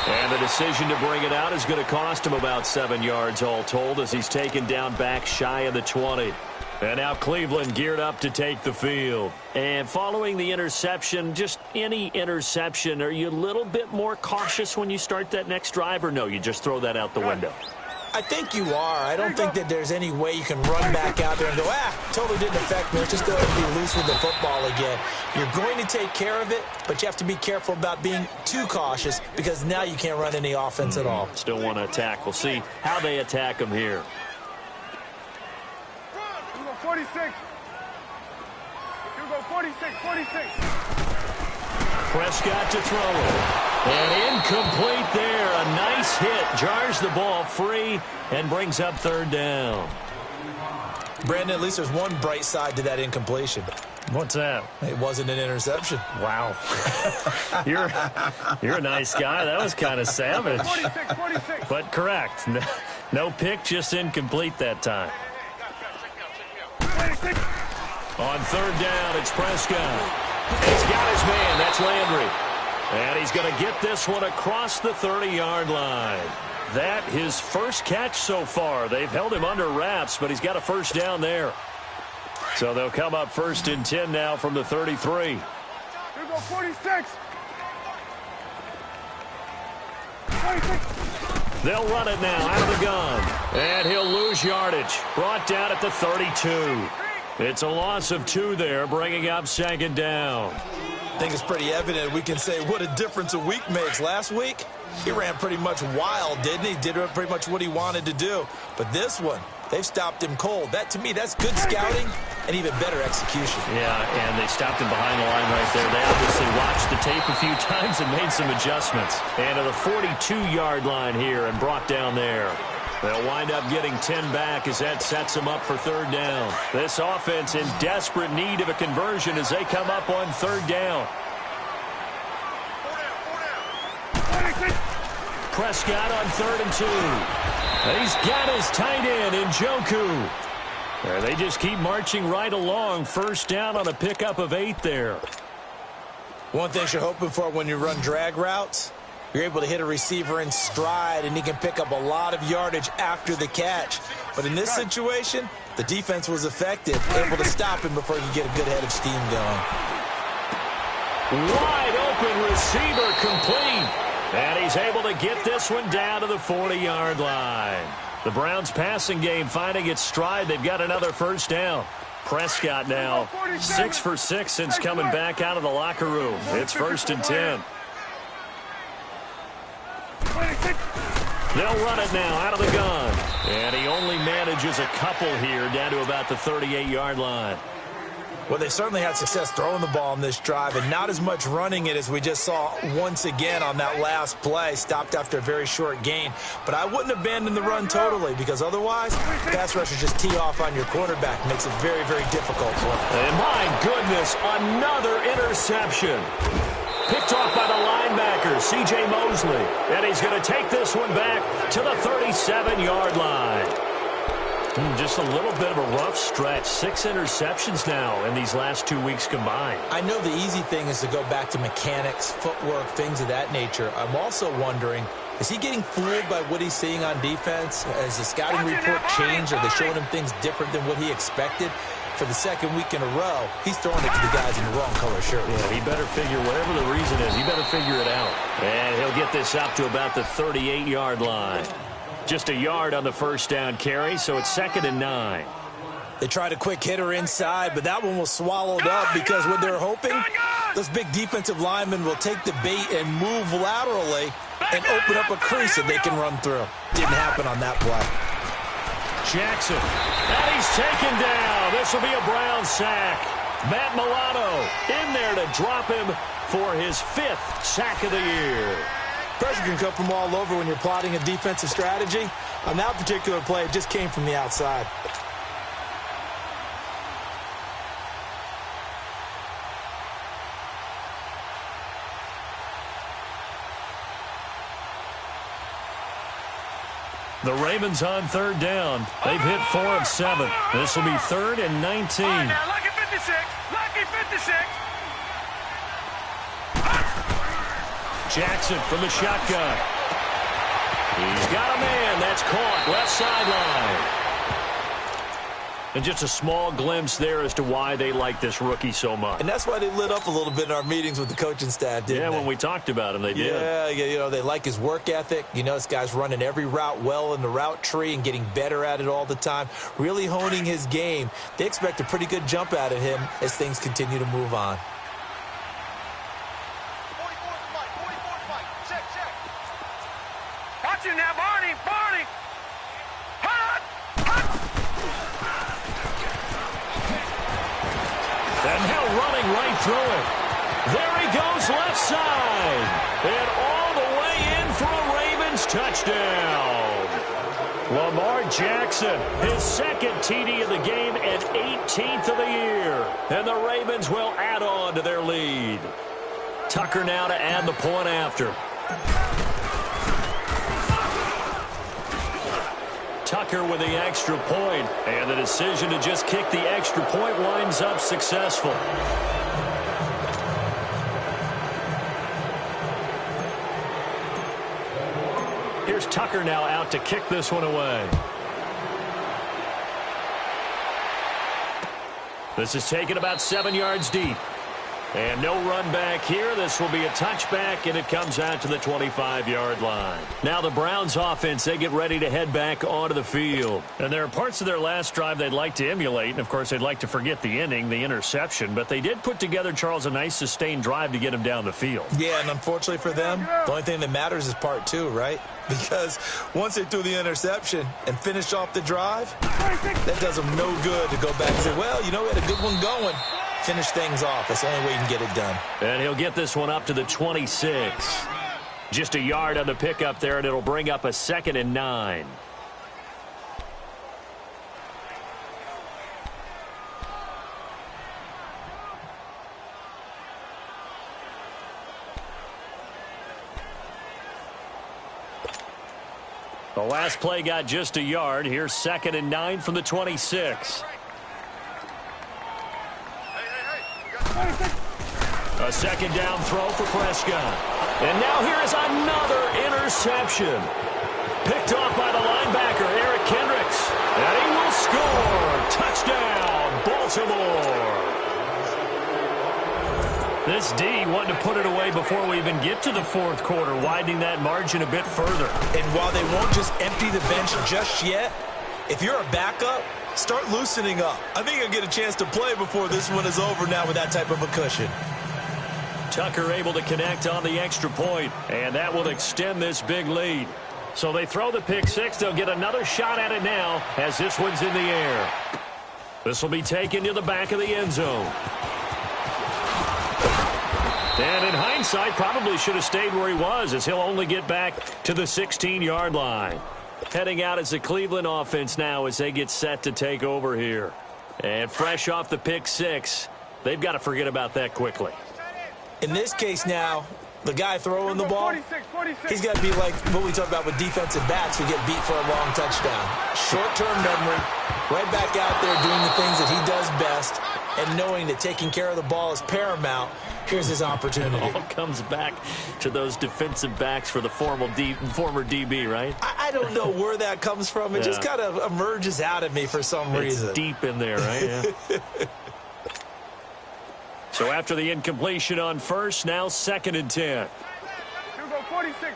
S2: And the decision to bring it out is going to cost him about 7 yards all told, as he's taken down back shy of the 20. And now Cleveland geared up to take the field. And following the interception, just any interception, are you a little bit more cautious when you start that next drive, or no, you just throw that out the window?
S3: I think you are. I don't think that there's any way you can run back out there and go, totally didn't affect me. Let's just go ahead and be loose with the football again. You're going to take care of it, but you have to be careful about being too cautious, because now you can't run any offense at all.
S2: Still want to attack. We'll see how they attack him here.
S4: 46. You go 46, 46.
S2: Prescott to throw it. And incomplete there. A nice hit. Jars the ball free and brings up 3rd down.
S3: Brandon, at least there's one bright side to that incompletion.
S2: What's that?
S3: It wasn't an interception.
S2: Wow. You're a nice guy. That was kind of savage.
S4: 46, 46.
S2: But correct. No pick, just incomplete that time.
S4: 46.
S2: On 3rd down, it's Prescott. He's got his man. That's Landry. And he's going to get this one across the 30-yard line. That his first catch so far. They've held him under wraps, but he's got a 1st down there. So they'll come up 1st and 10 now from the 33.
S4: You go 46. 46.
S2: They'll run it now out of the gun. And he'll lose yardage. Brought down at the 32. It's a loss of 2 there, bringing up 2nd down.
S3: I think it's pretty evident. We can say what a difference a week makes. Last week, he ran pretty much wild, didn't he? Did pretty much what he wanted to do. But this one, they've stopped him cold. That, to me, that's good scouting and even better execution.
S2: Yeah, and they stopped him behind the line right there. They obviously watched the tape a few times and made some adjustments. And to the 42-yard line here and brought down there. They'll wind up getting 10 back as that sets them up for 3rd down. This offense in desperate need of a conversion as they come up on 3rd down. Prescott on 3rd and 2. He's got his tight end in Njoku. They just keep marching right along. First down on a pickup of 8 there.
S3: One thing you're hoping for when you run drag routes, you're able to hit a receiver in stride, and he can pick up a lot of yardage after the catch. But in this situation, the defense was effective, able to stop him before he could get a good head of steam going.
S2: Wide open receiver complete. And he's able to get this one down to the 40-yard line. The Browns passing game finding its stride. They've got another first down. Prescott now 6 for 6 since coming back out of the locker room. It's 1st and 10. They'll run it now out of the gun. And he only manages a couple here down to about the 38-yard line.
S3: Well, they certainly had success throwing the ball on this drive, and not as much running it as we just saw once again on that last play. Stopped after a very short gain. But I wouldn't abandon the run totally, because otherwise, pass rushers just tee off on your quarterback. Makes it very, very difficult for them.
S2: And my goodness, another interception. Picked off by the linebacker, C.J. Mosley. And he's going to take this one back to the 37-yard line. Just a little bit of a rough stretch. 6 interceptions now in these last 2 weeks combined.
S3: I know the easy thing is to go back to mechanics, footwork, things of that nature. I'm also wondering, is he getting fooled by what he's seeing on defense? Has the scouting report changed? Are they showing him things different than what he expected? For the second week in a row, he's throwing it to the guys in the wrong color shirt.
S2: Yeah, he better figure, whatever the reason is, he better figure it out. And he'll get this up to about the 38-yard line. Just a yard on the first down carry, so it's 2nd and 9.
S3: They tried a quick hitter inside, but that one was swallowed up because what they're hoping, those big defensive linemen will take the bait and move laterally and open up a crease that they can run through. Didn't happen on that play.
S2: Jackson, and he's taken down. This will be a Brown sack. Matt Milano in there to drop him for his 5th sack of the year.
S3: Pressure can come from all over when you're plotting a defensive strategy. On that particular play, it just came from the outside.
S2: The Ravens on 3rd down. They've hit 4 of 7. This will be 3rd and 19.
S4: All right, now, lucky 56. Lucky 56.
S2: Jackson from the shotgun. He's got a man. That's caught. Left sideline. And just a small glimpse there as to why they like this rookie so much.
S3: And that's why they lit up a little bit in our meetings with the coaching staff, didn't they?
S2: Yeah, when we talked about him, they did.
S3: Yeah, you know, they like his work ethic. You know, this guy's running every route well in the route tree and getting better at it all the time, really honing his game. They expect a pretty good jump out of him as things continue to move on.
S4: Watch him now, Barney. Barney.
S2: And now running right through it. There he goes left side. And all the way in for a Ravens touchdown. Lamar Jackson, his 2nd TD of the game and 18th of the year. And the Ravens will add on to their lead. Tucker now to add the point after. Tucker with the extra point, and the decision to just kick the extra point winds up successful. Here's Tucker now out to kick this one away. This is taken about 7 yards deep. And no run back here. This will be a touchback, and it comes out to the 25-yard line. Now the Browns offense, they get ready to head back onto the field. And there are parts of their last drive they'd like to emulate. And, of course, they'd like to forget the ending, the interception. But they did put together, Charles, a nice sustained drive to get him down the field.
S3: Yeah, and unfortunately for them, the only thing that matters is part 2, right? Because once they threw the interception and finished off the drive, that does them no good to go back and say, well, you know, we had a good one going. Finish things off. That's the only way you can get it done.
S2: And he'll get this one up to the 26. Just a yard on the pickup there, and it'll bring up a 2nd and 9. The last play got just a yard. Here's 2nd and 9 from the 26. A second down throw for Prescott. And now here is another interception. Picked off by the linebacker, Eric Kendricks. And he will score. Touchdown, Baltimore. This D wanted to put it away before we even get to the fourth quarter, widening that margin a bit further.
S3: And while they won't just empty the bench just yet, if you're a backup, start loosening up. I think you'll get a chance to play before this one is over now with that type of a cushion.
S2: Tucker able to connect on the extra point, and that will extend this big lead. So they throw the pick six. They'll get another shot at it now as this one's in the air. This will be taken to the back of the end zone. And in hindsight, probably should have stayed where he was, as he'll only get back to the 16-yard line. Heading out as the Cleveland offense now as they get set to take over here. And fresh off the pick six, they've got to forget about that quickly.
S3: In this case now, the guy throwing the ball, he's got to be like what we talk about with defensive backs who get beat for a long touchdown. Short-term memory, right back out there doing the things that he does best, and knowing that taking care of the ball is paramount. Here's his opportunity.
S2: It all comes back to those defensive backs for the former DB, right?
S3: I don't know where that comes from. It just kind of emerges out of me for some reason.
S2: It's deep in there, right? Yeah. So after the incompletion on first, now 2nd and 10.
S4: Here we go, 46.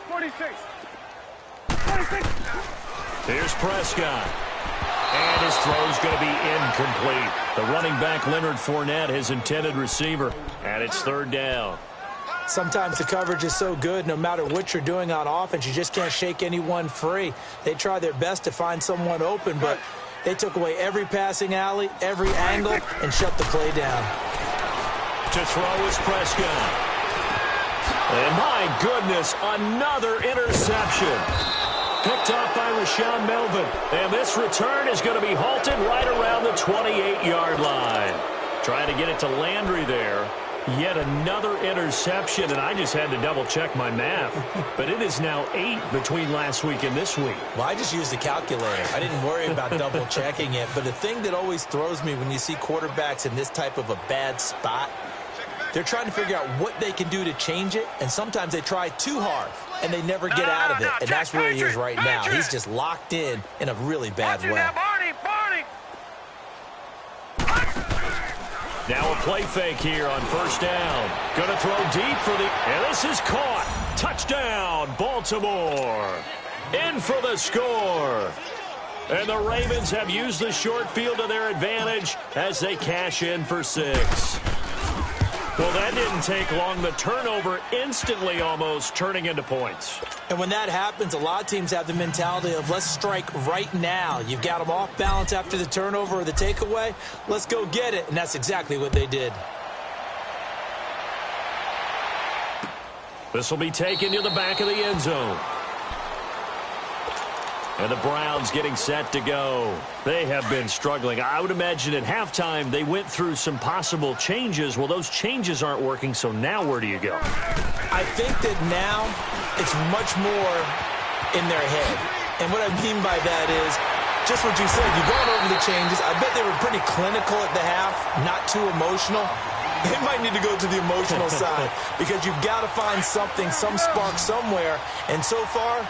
S2: Here's Prescott. And his throw's going to be incomplete. The running back, Leonard Fournette, his intended receiver. And it's 3rd down.
S3: Sometimes the coverage is so good, no matter what you're doing on offense, you just can't shake anyone free. They try their best to find someone open, but they took away every passing alley, every angle, and shut the play down.
S2: To throw is Prescott. And my goodness, another interception. Picked off by Rashaan Melvin. And this return is going to be halted right around the 28-yard line. Trying to get it to Landry there. Yet another interception, and I just had to double-check my math. But it is now 8 between last week and this week.
S3: Well, I just used the calculator. I didn't worry about double-checking it. But the thing that always throws me when you see quarterbacks in this type of a bad spot, they're trying to figure out what they can do to change it, and sometimes they try too hard, and they never get out of it. And that's where he is right now. He's just locked in a really bad way.
S2: Now a play fake here on 1st down. Going to throw deep for the... And this is caught. Touchdown, Baltimore. In for the score. And the Ravens have used the short field to their advantage as they cash in for 6. Well, that didn't take long. The turnover instantly almost turning into points.
S3: And when that happens, a lot of teams have the mentality of let's strike right now. You've got them off balance after the turnover or the takeaway. Let's go get it. And that's exactly what they did.
S2: This will be taken to the back of the end zone. And the Browns getting set to go. They have been struggling. I would imagine at halftime they went through some possible changes. Well, those changes aren't working, so now where do you go?
S3: I think that now it's much more in their head. And what I mean by that is just what you said. You've gone over the changes. I bet they were pretty clinical at the half, not too emotional. They might need to go to the emotional side because you've got to find something, some spark somewhere. And so far,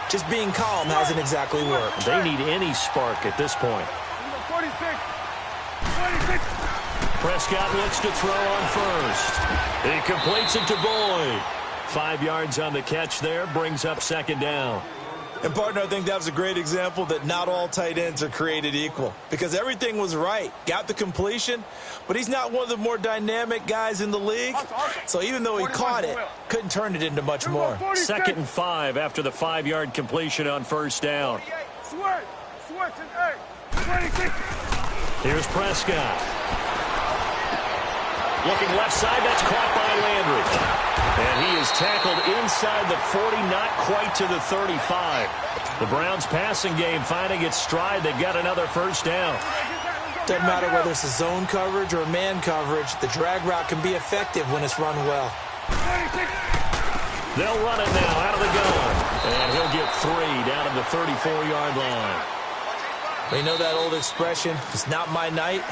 S3: just being calm hasn't exactly worked.
S2: They need any spark at this point.
S4: 46.
S2: Prescott looks to throw on first. He completes it to Boyd. 5 yards on the catch there, brings up 2nd down.
S3: And, partner, I think that was a great example that not all tight ends are created equal because everything was right. Got the completion, but he's not one of the more dynamic guys in the league. So even though he caught it, couldn't turn it into much more.
S2: 2nd and 5 after the 5-yard completion on 1st down. Here's Prescott. Looking left side, that's caught by Landry. And he is tackled inside the 40, not quite to the 35. The Browns passing game finding its stride. They've got another 1st down.
S3: Doesn't matter whether it's a zone coverage or man coverage. The drag route can be effective when it's run well.
S2: They'll run it now out of the gun. And he'll get 3 down to the 34-yard line.
S3: You know that old expression, it's not my night.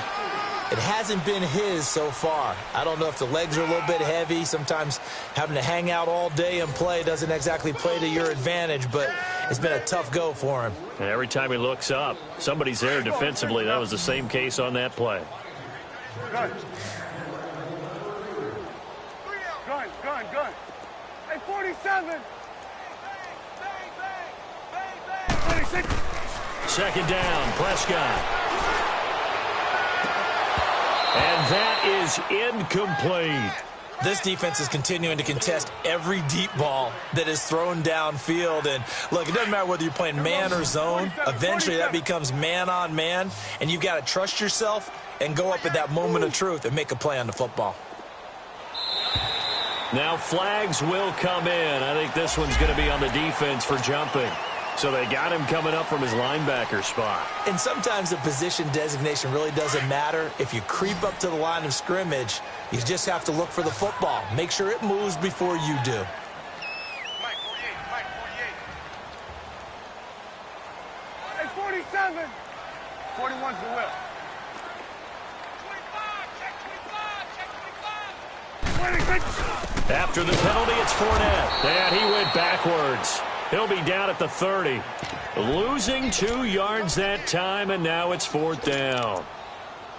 S3: It hasn't been his so far. I don't know if the legs are a little bit heavy. Sometimes having to hang out all day and play doesn't exactly play to your advantage, but it's been a tough go for him.
S2: And every time he looks up, somebody's there defensively. That was the same case on that play.
S4: Gun. Gun. Hey, 47. 26.
S2: Second down, Prescott. And that is incomplete.
S3: This defense is continuing to contest every deep ball that is thrown downfield. And, look, it doesn't matter whether you're playing man or zone. Eventually that becomes man on man, and you've got to trust yourself and go up at that moment of truth and make a play on the football.
S2: Now flags will come in. I think this one's going to be on the defense for jumping. So they got him coming up from his linebacker spot.
S3: And sometimes the position designation really doesn't matter. If you creep up to the line of scrimmage, you just have to look for the football. Make sure it moves before you do.
S4: Mike 48. Hey, 47. 41's the whip. 25.
S2: After the penalty, it's Fournette. And he went backwards. He'll be down at the 30. Losing 2 yards that time, and now it's 4th down.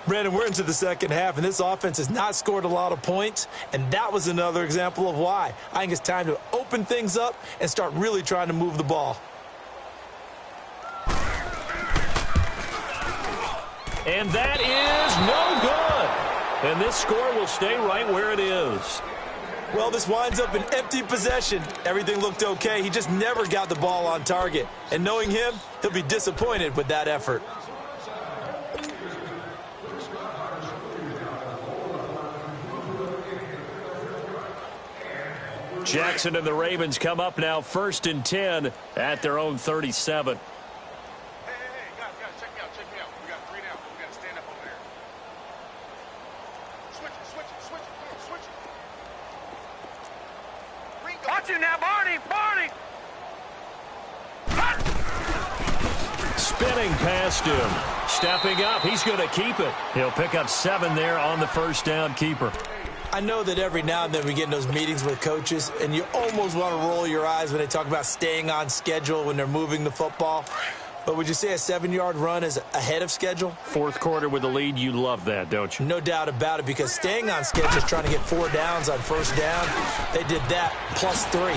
S3: Brandon, we're into the second half, and this offense has not scored a lot of points, and that was another example of why. I think it's time to open things up and start really trying to move the ball.
S2: And that is no good. And this score will stay right where it is.
S3: Well, this winds up an empty possession. Everything looked okay. He just never got the ball on target. And knowing him, he'll be disappointed with that effort.
S2: Jackson and the Ravens come up now 1st and 10 at their own 37.
S4: Hey, guys, check me out. We got 3 now. We got to stand up over there. Switch it. Watch it now, Barney.
S2: Spinning past him. Stepping up. He's going to keep it. He'll pick up 7 there on the 1st down keeper.
S3: I know that every now and then we get in those meetings with coaches, and you almost want to roll your eyes when they talk about staying on schedule when they're moving the football. But would you say a 7-yard run is ahead of schedule?
S2: 4th quarter with the lead, you love that, don't you?
S3: No doubt about it, because staying on schedule is trying to get 4 downs on 1st down. They did that plus 3.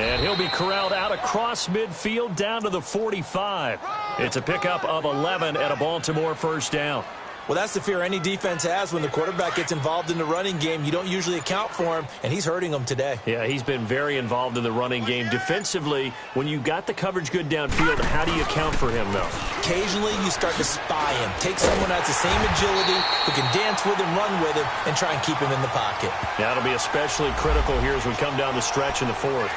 S2: And he'll be corralled out across midfield down to the 45. It's a pickup of 11 at a Baltimore 1st down.
S3: Well, that's the fear any defense has when the quarterback gets involved in the running game. You don't usually account for him, and he's hurting them today.
S2: Yeah, he's been very involved in the running game. Defensively, when you got the coverage good downfield, how do you account for him, though?
S3: Occasionally, you start to spy him. Take someone that has the same agility, who can dance with him, run with him, and try and keep him in the pocket.
S2: That'll be especially critical here as we come down the stretch in the 4th.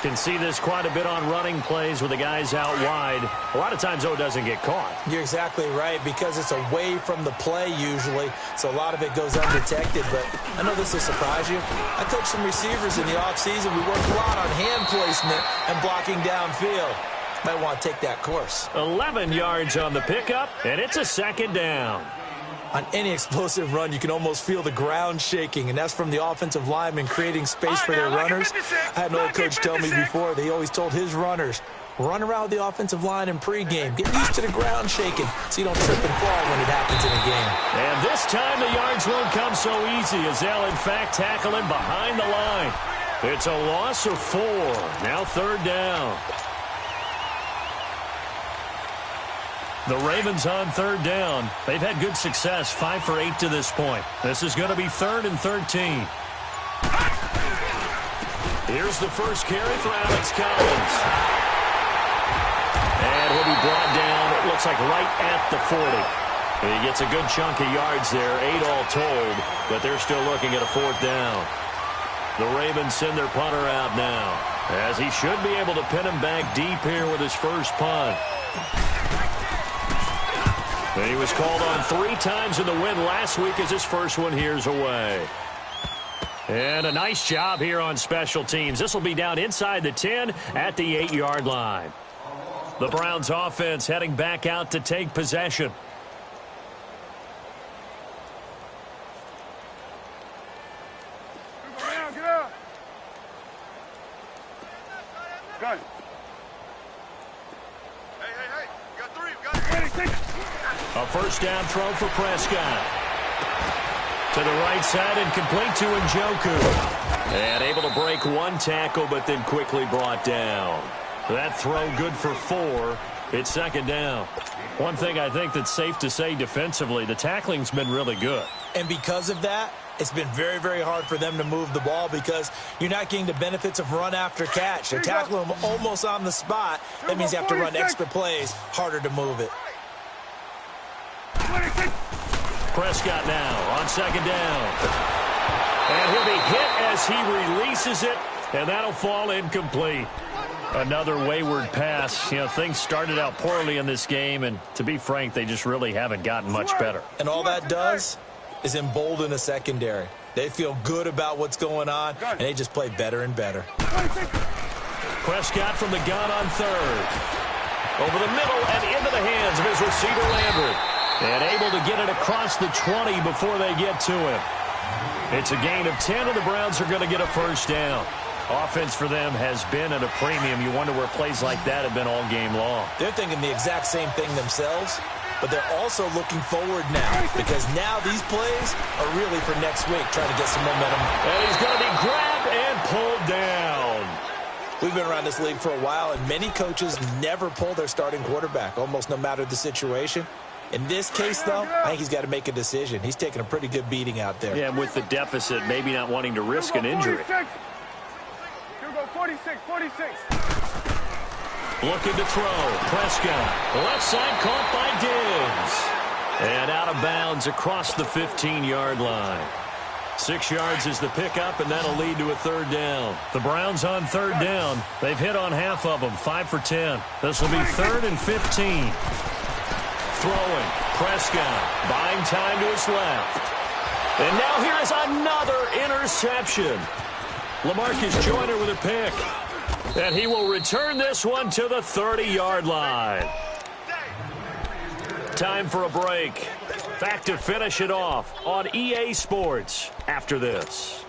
S2: Can see this quite a bit on running plays with the guys out wide. A lot of times, though, it doesn't get caught.
S3: You're exactly right, because it's away from the play usually, so a lot of it goes undetected. But I know this will surprise you. I coached some receivers in the offseason. We worked a lot on hand placement and blocking downfield. Might want to take that course.
S2: 11 yards on the pickup, and it's a 2nd down.
S3: On any explosive run, you can almost feel the ground shaking, and that's from the offensive linemen creating space for their runners. I had an old coach tell me before, they always told his runners, run around the offensive line in pregame. Get used to the ground shaking so you don't trip and fall when it happens in a game.
S2: And this time the yards won't come so easy as they'll, in fact, tackle him behind the line. It's a loss of 4. Now 3rd down. The Ravens on 3rd down. They've had good success, 5 for 8 to this point. This is going to be 3rd and 13. Here's the first carry for Alex Collins. And he'll be brought down, it looks like right at the 40. He gets a good chunk of yards there, 8 all told, but they're still looking at a 4th down. The Ravens send their punter out now, as he should be able to pin him back deep here with his first punt. And he was called on 3 times in the win last week as his first one here's away. And a nice job here on special teams. This will be down inside the 10 at the 8-yard line. The Browns offense heading back out to take possession.
S4: Gun. Hey. You got 3. We got 26.
S2: A first down throw for Prescott. To the right side and complete to Njoku. And able to break one tackle, but then quickly brought down. That throw good for 4. It's second down. One thing I think that's safe to say defensively, the tackling's been really good.
S3: And because of that, it's been very, very hard for them to move the ball because you're not getting the benefits of run after catch. They're tackling them almost on the spot. That means you have to run extra plays, harder to move it.
S2: Prescott now on second down. And he'll be hit as he releases it, and that'll fall incomplete. Another wayward pass. You know, things started out poorly in this game, and to be frank, they just really haven't gotten much better.
S3: And all that does is embolden a secondary. They feel good about what's going on, and they just play better and better.
S2: Prescott from the gun on third. Over the middle and into the hands of his receiver, Lambert. And able to get it across the 20 before they get to him. It's a gain of 10, and the Browns are going to get a first down. Offense for them has been at a premium. You wonder where plays like that have been all game long.
S3: They're thinking the exact same thing themselves, but they're also looking forward now because now these plays are really for next week, trying to get some momentum.
S2: And he's going to be grabbed and pulled down.
S3: We've been around this league for a while, and many coaches never pull their starting quarterback, almost no matter the situation. In this case, though, I think he's got to make a decision. He's taking a pretty good beating out there.
S2: Yeah, and with the deficit, maybe not wanting to risk an injury.
S4: 46.
S2: Looking to throw. Prescott. Left side caught by Diggs. And out of bounds across the 15-yard line. 6 yards is the pickup, and that'll lead to a third down. The Browns on third down. They've hit on half of them, 5 for 10. This will be 3rd and 15. Throwing. Prescott buying time to his left. And now here is another interception. LaMarcus Joyner with a pick. And he will return this one to the 30-yard line. Time for a break. Back to finish it off on EA Sports after this.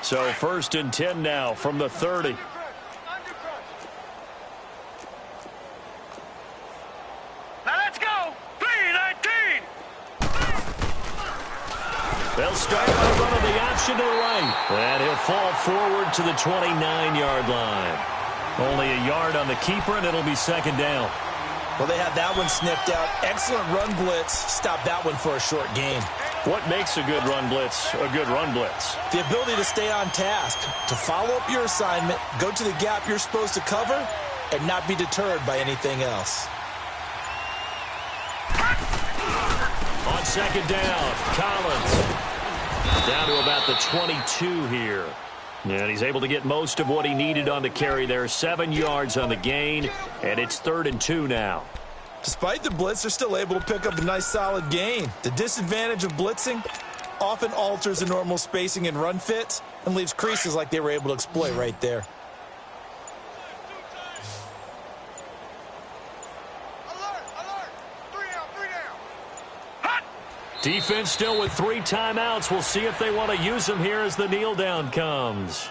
S2: So 1st and 10 now from the 30. They'll start by running the option to the right. And he'll fall forward to the 29-yard line. Only a yard on the keeper, and it'll be second down.
S3: Well, they had that one sniffed out. Excellent run blitz. Stop that one for a short gain.
S2: What makes a good run blitz a good run blitz?
S3: The ability to stay on task, to follow up your assignment, go to the gap you're supposed to cover, and not be deterred by anything else.
S2: On second down, Collins. Down to about the 22 here. And he's able to get most of what he needed on the carry there. 7 yards on the gain, and it's 3rd and 2 now.
S3: Despite the blitz, they're still able to pick up a nice solid gain. The disadvantage of blitzing often alters the normal spacing and run fits and leaves creases like they were able to exploit right there.
S2: Defense still with 3 timeouts. We'll see if they want to use them here as the kneel down comes.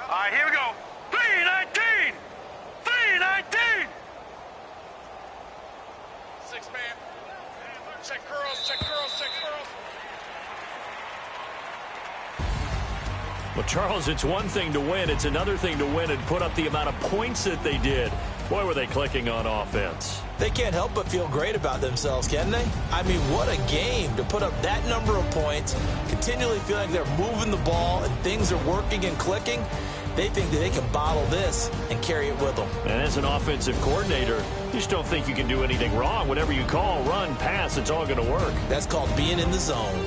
S4: All right, here we go. 3-19. 3-19. 6 man. Check curls, check curls, check curls.
S2: Well, Charles, it's one thing to win. It's another thing to win and put up the amount of points that they did. Boy, were they clicking on offense.
S3: They can't help but feel great about themselves, can they? I mean, what a game to put up that number of points, continually feeling like they're moving the ball and things are working and clicking. They think that they can bottle this and carry it with them.
S2: And as an offensive coordinator, you just don't think you can do anything wrong. Whatever you call, run, pass, it's all going to work.
S3: That's called being in the zone.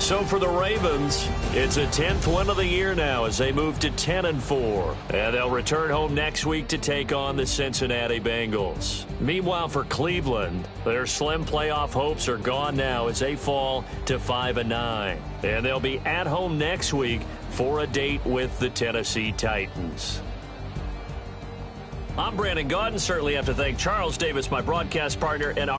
S2: So for the Ravens, it's a 10th win of the year now as they move to 10-4. And they'll return home next week to take on the Cincinnati Bengals. Meanwhile, for Cleveland, their slim playoff hopes are gone now as they fall to 5-9. And they'll be at home next week for a date with the Tennessee Titans. I'm Brandon Gaudin. Certainly have to thank Charles Davis, my broadcast partner, and our